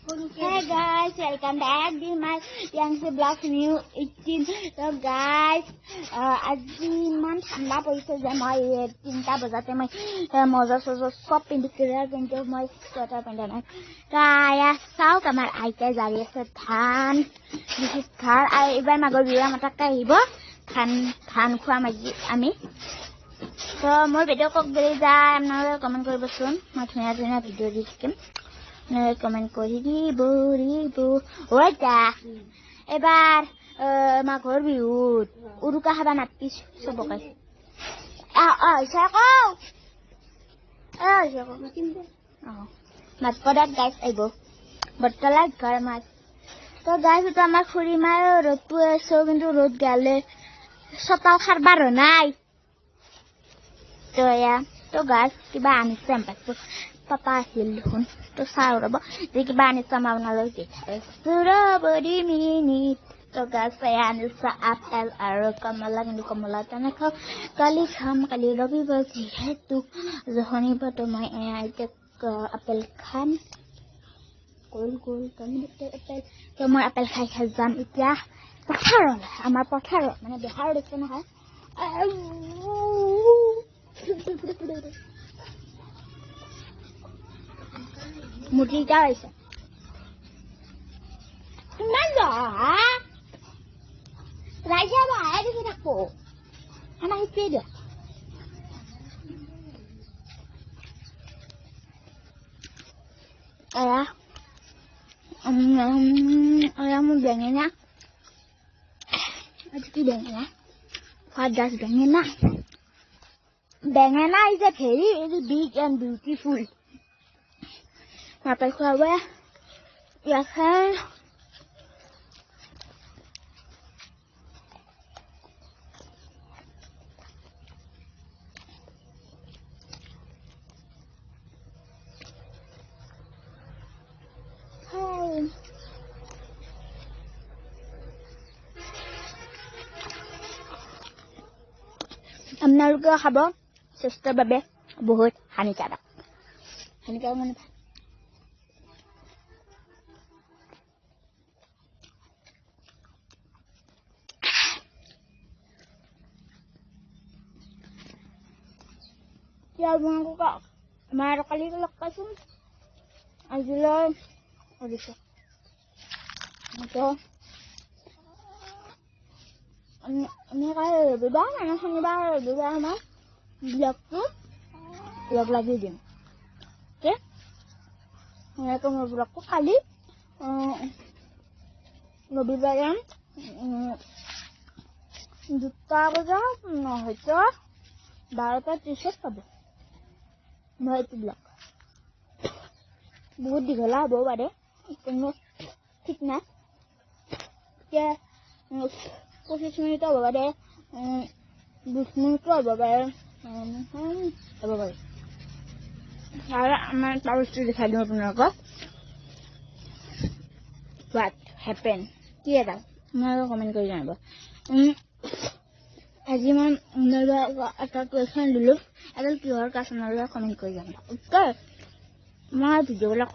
Hey guys, welcome back to my Youngster Blog New 18. So guys, আজি ইমান ঠাণ্ডা পৰিছে যে মই 3টা বজাতে মই মজা সজা সব পিন্ধিছিলো কিন্তু মই স্ৱেটাৰ পিন্ধা নাই কায়া চাওক আমাৰ আইতাই জাৰি আছে ধান বিশেষ ধান এইবাৰ মাঘৰ বিহুৰ মাতাক আহিব ধান খোৱা মাজি আমি তো মোৰ ভিডিঅ' কক গৈ যায় আপোনালোকে কমেণ্ট কৰিবচোন মই ধুনীয়া ধুনীয়া ভিডিঅ' দি থাকিম কমেণ্ট কৰি দিব ওইটা এবাৰ মাঘৰ বিহুত উৰুকা খাবা নাপাইছ চবকে মাছ পদাত গাইছ আহিব বটলাত ঘৰ মাছ তো গাইছ তো আমাৰ খুৰী মাৰ ৰ'দ পুৱাই আছো কিন্তু ৰ'দ গালে চতাল খাৰবাৰ নাই তো এয়া তো গাছ কিবা আনিছে পাপা আহিল দেখোন তো চাওঁ ৰ'ব যে কিবা আনিছে মই আপোনালোকে দেখাইছোঁ মিনিট তো গাছ আনিছে আপেল আৰু কমলা কিন্তু কমলা তেনেকৈ কালি খাম কালি ৰবিবাৰ যিহেতু শনিবাৰ তো মই এতিয়া আপেল খাম গোল গোল আপেল তো মই আপেল খাই যাম এতিয়া পথাৰলৈ আমাৰ পথাৰত মানে বেহাৰ দেখছে নহয় মুঠিটা হৈছে কিমান ৰাইজে বাহাই দেখি থাকো আমাৰ সেইটোৱে দিয়ক মোৰ বেঙেনা আজি কি বেঙেনা হোৱাট ডাজ বেঙেনা is a very very big and beautiful Apa khawa ya kan আপোনালোকে খাব স্বাস্থ্যৰ বাবে বহুত হানিকাৰক মানে Mara kali lak pasum azula odisa ito ani kaya beba na hani ba beba ma blog tu blog lagi din okay saya ko blog ko kali beba yan দুটা বজা নহয়তো 12টা 30 পাব মই এইটো ব্লগ বহুত দীঘলা হ'ব পাৰে কোনো ঠিক নাই এতিয়া 25 মিনিট হ'ব পাৰে 20 মিনিট হ'ব পাৰে আৰু আমাৰ পাউচটো দেখাই দিওঁ আপোনালোকক what happened কি এটা আপোনালোকে কমেণ্ট কৰি জনাব আজি মই এটা কুৱেশ্যন দিলোঁ এডাল কিহৰ কাজ আপোনালোকে কমেণ্ট কৰি জনাব অ'কে মই ভিডিঅ'বিলাক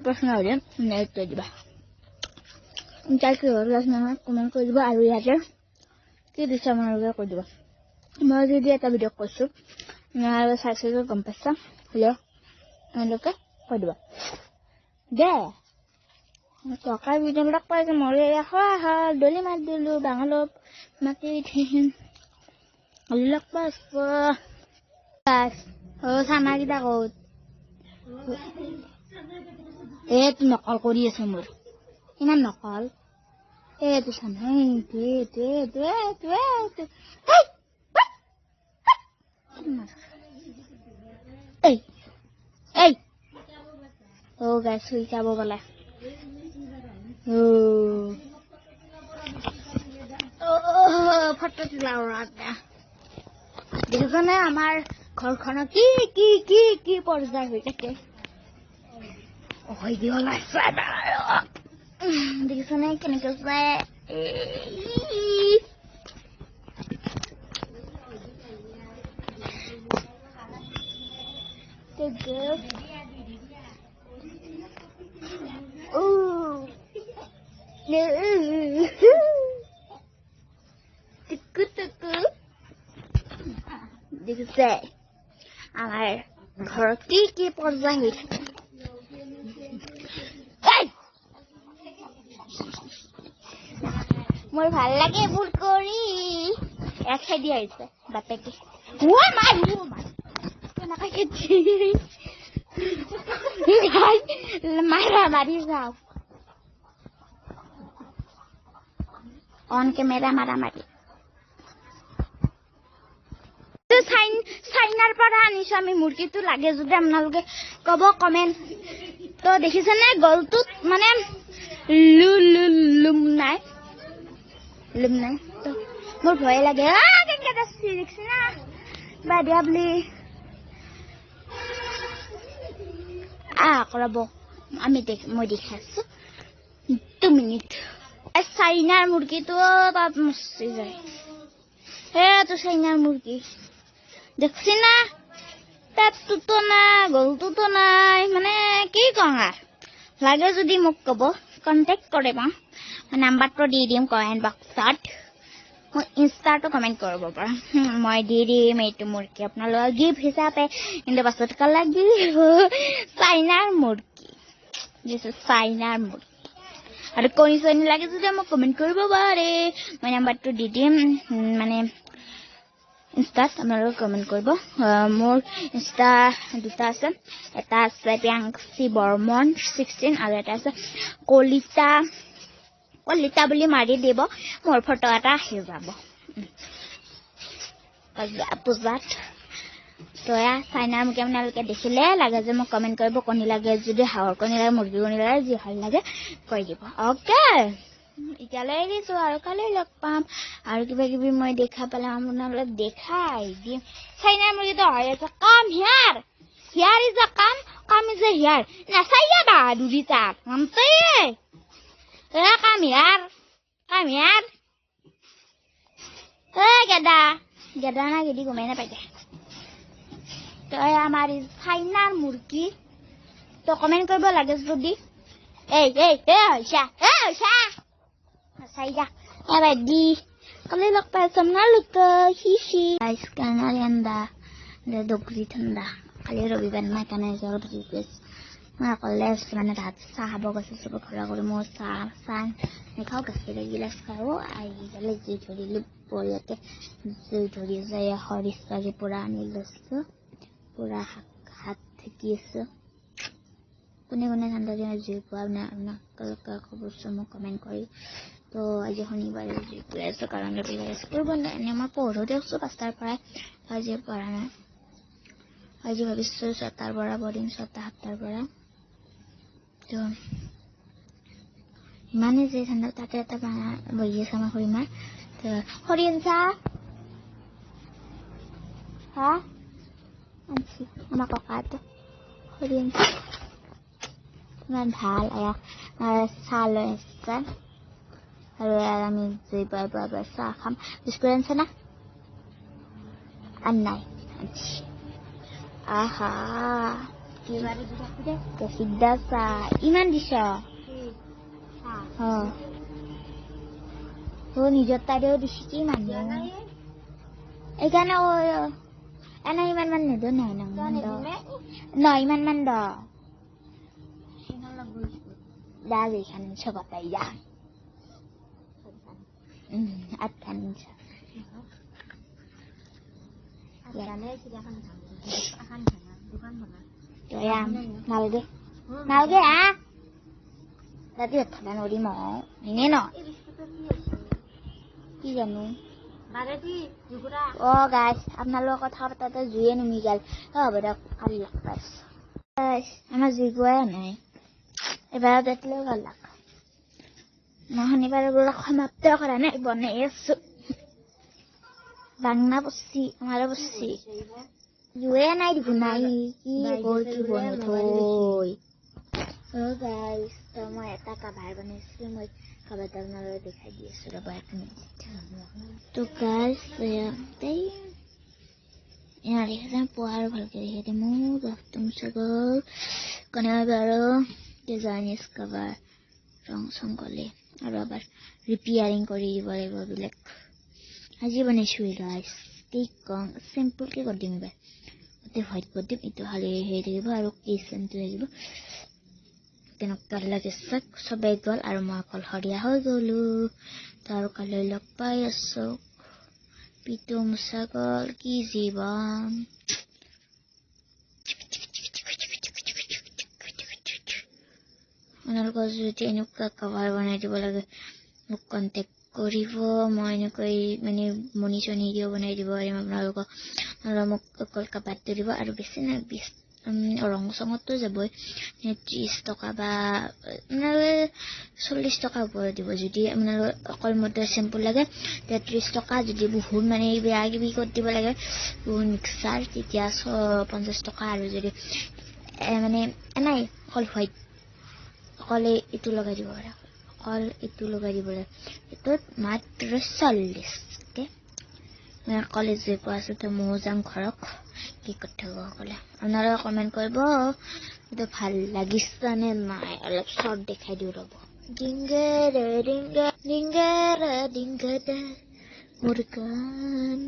প্ৰশ্ন হ'লে উত্তৰ দিবা তাৰ কিহৰ কাজ নহয় কমেণ্ট কৰি দিব আৰু ইয়াতে কি দিছে আপোনালোকে কৈ দিব মই যদি এটা ভিডিঅ' কৈছোঁ আপোনালোকে চাইছে গম পাইছা হ'লেও আপোনালোকে কৈ দিব দে টকাৰ ভিডিঅ'বিলাক পাই যে মই দলি মাৰি দিলোঁ ডাঙৰ মাতি লগ পাছ চানাকেইটা ক'ত এইটো নকল কৰি আছে মোৰ ইমান নকল এইটো চানা গাছ শুই যাব গ'লে ফটো তোলাও দেখিছনে আমাৰ ঘৰখনৰ কি কি কি কি পৰ্যায় হৈ থাকে দেখিছনে কেনেকে যায় Oh টুকু টুকু দেখিছে আমাৰ ঘৰত কি কি পৰ্যায় হৈ থাকে মোৰ ভাল লাগে এইবোৰ কৰি এখাই দি আহিছে বাপেকে মাৰা মাৰি যাওক অন কেমেৰা মাৰা মাৰি চাইনাৰ পৰা আনিছো আমি মুৰ্গীটো লাগে যদি আপোনালোকে কব কমেণ্ট তো দেখিছেনে গলটোত মানে লুম নাই তো মোৰ ভয় লাগে দেখছি না বাদিয়া বুলি কৰাব আমি মই দেখাইছো 2 মিনিট চাইনাৰ মুৰ্গীটো তাত মচি যায় তো চাইনাৰ মুৰ্গী দেখছি না পেটটোতো নাই গলটোতো নাই মানে কি কওঁ আৰ লাগে যদি মোক কব কন্টেক্ট কৰিব নাম্বাৰটো দি দিম কমেণ্ট বক্সত মই ইনষ্টাটো কমেণ্ট কৰিব পাৰা মই দি দিম এইটো মুৰ্গী আপোনালোকৰ গিফ্ট হিচাপে কিন্তু পাছত কা লাগিব চাইনাৰ মুৰ্গী দিছো চাইনাৰ মুৰ্গী আৰু কণী চনি লাগে যদি মোক কমেণ্ট কৰিব পাৰে মই নাম্বাৰটো দি দিম মানে ইনষ্টাত আপোনালোকে কমেণ্ট কৰিব মোৰ ইনষ্টা দুটা আছে এটা আছে প্ৰিয়াংশী বৰ্মন 16 আৰু এটা আছে কলিতা বুলি মাৰি দিব মোৰ ফটো এটা আহি যাব পূজাত তো চাইনাৰ মুৰ্গী আপোনালোকে দেখিলে লাগে যে মোক কমেণ্ট কৰিব কণী লাগে যদি হাঁহৰ কণী লাগে মুৰ্গী কণী লাগে যি ভাল লাগে কৈ দিব অ'কে এতিয়ালৈ এৰিছো আৰু কালি লগ পাম আৰু কিবা কিবি মই দেখা পালে আপোনালোক দেখাই দিম চাইনাৰ মুৰ্গীটো হৈ আছে কাম হিয়াৰ ইজ আ কাম ইজ এ হিয়াৰ নাচাইয়া বা দুদিটা নামতেই কাম হিয়াৰ গেদা না গেদি গমাই নাপাই দে তো আমাৰ চাইনাৰ মুৰ্গী তো কমেণ্ট কৰিব লাগে যদি Saya, ready. Kali lak pasam na luka, hihi. Guys, kana lianda, le dogri thanda. Kali Rabiban mai kana jor bris. Ma college mana rat sahabo kasi subo khara kore mo san. Ne khao kasi le gilas khao ai jale ji thori lu poyate. Ji thori jaya horis sagi purani lusu. Pura hat thekiesu. কোনে কোনে ঠাণ্ডা দিনত জুই পোৱা আপোনালোকে খবৰটো মোক comment কৰি তো আজি শনিবাৰে জুই পুৱাই আছোঁ কাৰণ কৰিব নাই এনে মই পঢ়ো দিয়কছোঁ 5টাৰ পৰাই আজি পঢ়া নাই আজি ভাবিছোঁ 6টাৰ পৰা পঢ়িম 6টা 7টাৰ পৰা তো ইমানেই যে ঠাণ্ডা তাতে এটা বহি আছে আমাৰ খুৰীমাৰ তো খুৰী আনছা হা আনছি আমাৰ ককাটো খুৰী আনছি ইমান ভাল চাহ লৈ আহিছে আৰু আমি জুই পাই চাহ খাম বিস্কুট আনিছে না নাই আহা সিদ্ধা চাহ ইমান দিছ নিজৰ তাইও দিছে কি মানুহ এইকাৰণে এনে ইমান মান নিদো নাই ইমান মান দ Dari kan coba tanya. Akan. Akannya sudah akan bukan mana? Ya, nalge ah. Tadi kan udah mau. Ini no. Iya nu. Berarti juga. Oh guys, আপনালোকৰ কথা পাতাতে জুয়ে নুমি গেল। বেটা কালি লাগাইছ। Guys, আমাৰ জুইগোৱা নাই। এবাৰ দেখলে ভাল লাগে মই শনিবাৰৰ পৰা সমাপ্ত কৰা নাই বনাই আছো বাংনা বসি আমাৰ বসি জুয়ে নাই দিব নাই কি গল কি বনো থৈ গাইস তো মই এটা কাভাৰ বনাইছো মই কাভাৰটা আপোনালোকে দেখাই দি আছো ৰবা এক মিনিট তো গাইস এই ইয়াৰ দেখেন পোৱাৰ ভালকে দেখে মোৰ বাথৰুম চগল কনে বাৰু Design is cover wrong song gole আৰু আবাৰ ৰিপেয়াৰিং কৰি দিব লাগিব বিলাক আজি বনাইছো গাইস ঠিক কম সিম্পল কে কৰি দিম এবাৰ অতে হোৱাইট কৰি দিম এইটো খালি হেৰি থাকিব আৰু কিচেনটো থাকিব তেনেকুৱা লাগে চবেই গ'ল আৰু মই অকল সৰিয়া হৈ গ'লো তাৰ কালৈ লগ পাই আছো পিটো মুচা গ'ল কি জীৱন আপোনালোকৰ যদি এনেকুৱা কভাৰ বনাই দিব লাগে মোক কণ্টেক্ট কৰিব মই এনেকৈ মানে মনি চনি দিও বনাই দিব পাৰিম আপোনালোকক আৰু মোক অকল কাবাৰটো দিব আৰু বেছি নাই 20 ৰং চঙতো যাবই 30 টকা বা 40 টকা ওপৰত দিব যদি আপোনালোক অকল মতে চিম্পল লাগে 30 টকা যদি বহুত মানে বেয়া কিবি কৰি দিব লাগে বহুত মিক্সাৰ তেতিয়া 50 টকা আৰু যদি মানে নাই অকল হোৱাইট অকল এইটো লগাই দিব পাৰে অকল এইটো লগাই দিব লাগে এইটোত মাত্ৰ 40 কে মই কলেজ গৈ পাইছো তো মই যাম ঘৰত কি কথা ক'লে আপোনালোকে কমেন্ট কৰিব এইটো ভাল লাগিছে নে নাই অলপ শৰ্ট দেখাই দিও ৰব ডিংগেৰে ডিংগেৰে ডিংগেৰে মুৰগান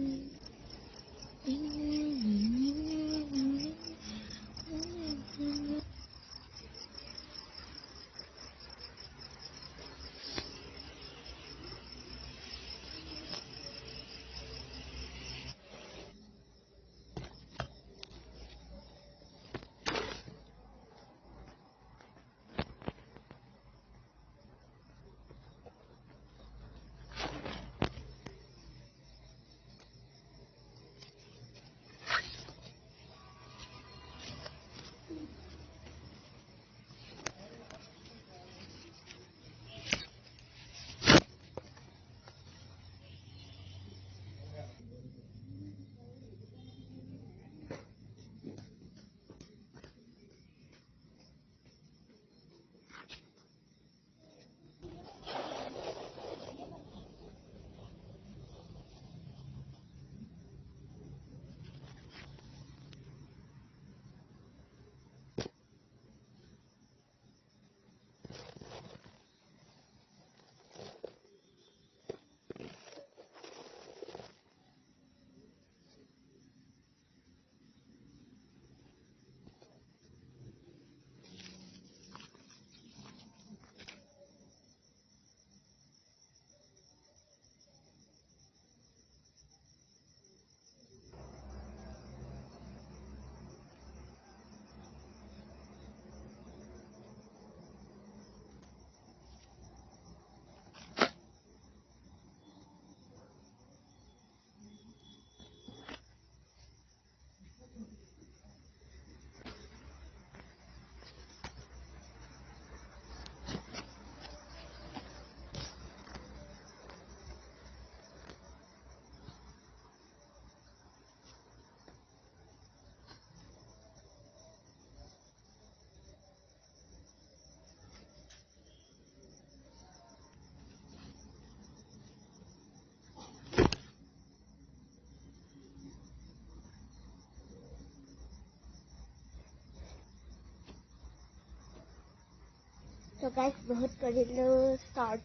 So guys, बहुत करिलो start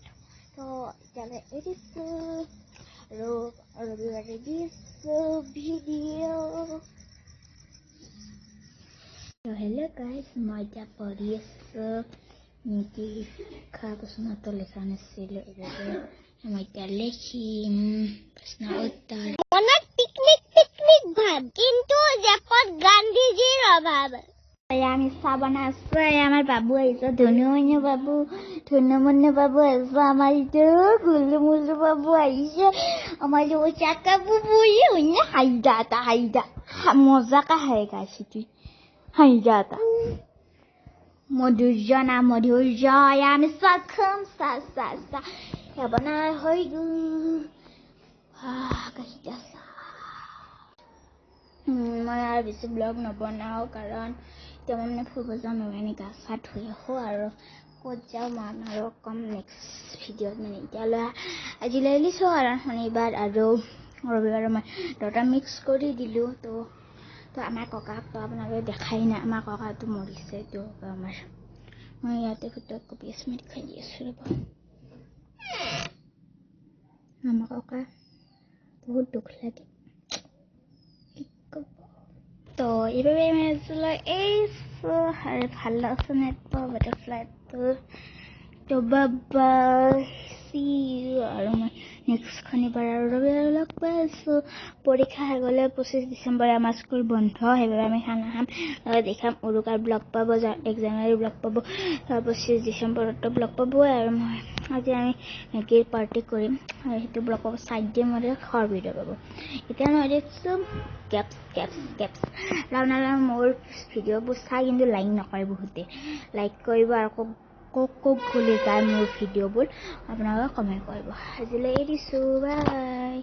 तो चले एडिट रविवार दिस भिडिओ तो हेलो गाइस मैं जा पढ़ी नीति खा प्रश्न तो लिखा नसिले मैं क्या लिखिम प्रश्न उत्तर मনত पिकनिक भाव किंतु जपत गांधीजीर अभाव আমি চাহ বনাইছো আমার বাবু আহিছে ধনুমন্য বাবু আহিছে আমার গুলুমুলু বাবু আহিছে আমার চাকা বুবুই হইনে হাইদা মজাকে হাই গাইছি তুই হাইদা মধুর্য আমি চাখাম চা বনাই হৈ গল মই আর বেশি ব্লগ নবনাও কারণ এতিয়া মই মানে ফুৰিব যাম মানে গা চা ধুই আহোঁ আৰু ক'ত যাওঁ মই আপোনালোকক কম নেক্সট ভিডিঅ'ত মানে এতিয়ালৈ আজিলৈ এৰিছোঁ কাৰণ শনিবাৰ আৰু ৰবিবাৰ মই দুটা মিক্স কৰি দিলোঁ তো আমাৰ ককাক তো আপোনালোকে দেখাই নাই আমাৰ ককাটো মৰিছে তো আমাৰ মই ইয়াতে ফটো কপি স্মৃতি খাই দি আছোঁ ৰ'ব আমাৰ ককা বহুত দুখ লাগে তো এইভাবে আমি আসলে এই ভাল লাগছে না তো বাটারফ্লাইটো তো বাই সি ইউ আৰু মই নেক্সট শনিবাৰ আৰু ৰবিবাৰ লগ পাই আছো পৰীক্ষা শেষ হ'লে 25 ডিচেম্বৰ আমাৰ স্কুল বন্ধ সেইবাবে আমি খানা খাম দেখাম উৰুকাৰ ব্লগ পাব 1 জানুৱাৰী ব্লগ পাব 25 ডিচেম্বৰতো ব্লগ পাব আৰু মই আজি আমি মেগীৰ পাৰ্টি কৰিম আৰু সেইটো ব্লগ পাব সাইড দিয়ে মই খৰ ভিডিঅ' পাব এতিয়া মই দেখিছো কেপছ ৰাউনাৰা মোৰ ভিডিঅ'বোৰ চাই কিন্তু লাইক নকৰে বহুতে লাইক কৰিব আৰু কোক ভুলি যায় মোৰ ভিডিঅ'বোৰ আপোনালোকে কমেণ্ট কৰিব আজিলৈ এৰিছো বাই